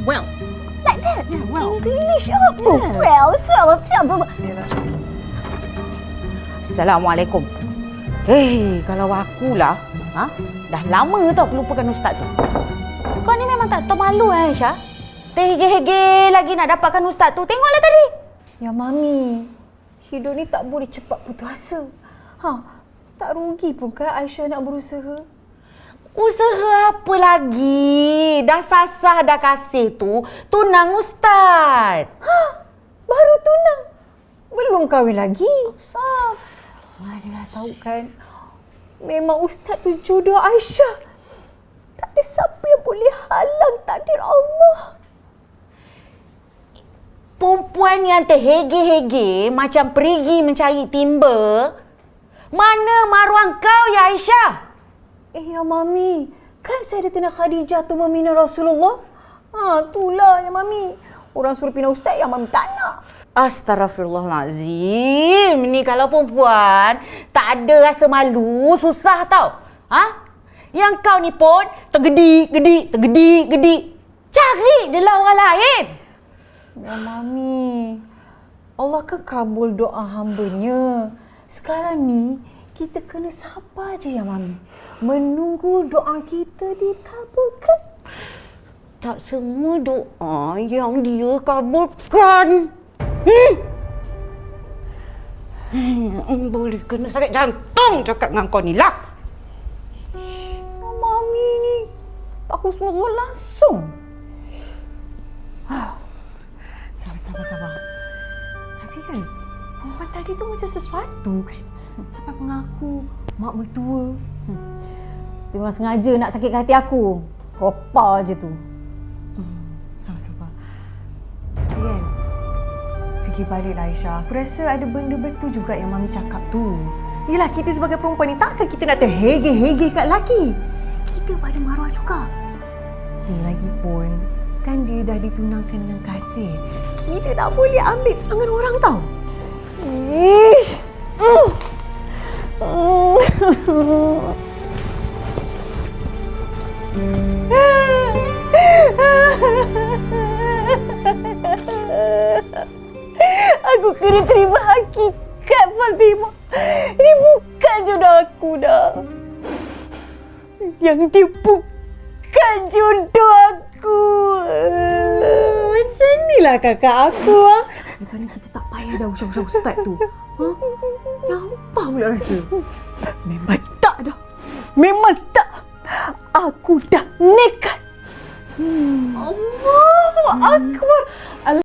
well. Like that? Yeah, well. English apa? Well, siapa? Assalamualaikum. Kalau akulah, dah lama tau aku lupakan ustaz tu. Kau ni memang tak tahu malu Aisyah. Terhege-hege lagi nak dapatkan ustaz tu. Tengoklah tadi. Ya, Mami. Hidup ni tak boleh cepat putus asa. Tak rugi pun kan Aisyah nak berusaha? Usaha apa lagi? Dah sasah dah kasih tu tunang ustaz. Baru tunang? Belum kahwin lagi? Mana dah tahu kan? Memang ustaz tu jodoh Aisyah. Tak ada siapa yang boleh halang takdir Allah. Perempuan yang terhege-hege macam perigi mencari timba. Mana maruah kau ya Aisyah? Ya Mami, kan saya ada tina Khadijah tu meminta Rasulullah. Itulah ya Mami. Orang suruh pindah ustaz yang Mami tak nak. Astaghfirullahalazim. Ni kalau perempuan tak ada rasa malu, susah tau. Yang kau ni pun tergedik. Cari je lah orang lain. Ya Mami, Allah kan kabul doa hamba-Nya. Sekarang ni kita kena sabar je ya Mami. Menunggu doa kita dikabulkan. Tak semua doa yang dia kabulkan. Boleh kena sakit jantung cakap dengan kau ni lah. Mami ni aku semua langsung. Sabar. Tapi kan perempuan tadi tu macam sesuatu kan. Sampai mengaku mak mertua. Dia memang sengaja nak sakitkan hati aku. Ropa je tu. Sabar. Tapi kan, fikir baliklah Aisyah. Aku rasa ada benda betul juga yang Mami cakap tu. Yelah, kita sebagai perempuan ni takkan kita nak terhege-hege kat lelaki. Kita pada maruah juga. Lagipun, kan dia dah ditunangkan dengan kasih. Kita tak boleh ambil tangan orang tau. Ish. Aku kena terima hakikat, Fatimah. Ini bukan jodoh aku dah. Yang dia bukan jodoh aku. Macam inilah kakak aku. Lepas ni kita tak payah dah usah-usah ustaz tu. Yang apa pula rasa? Memang tak. Aku dah nekat. Allah, aku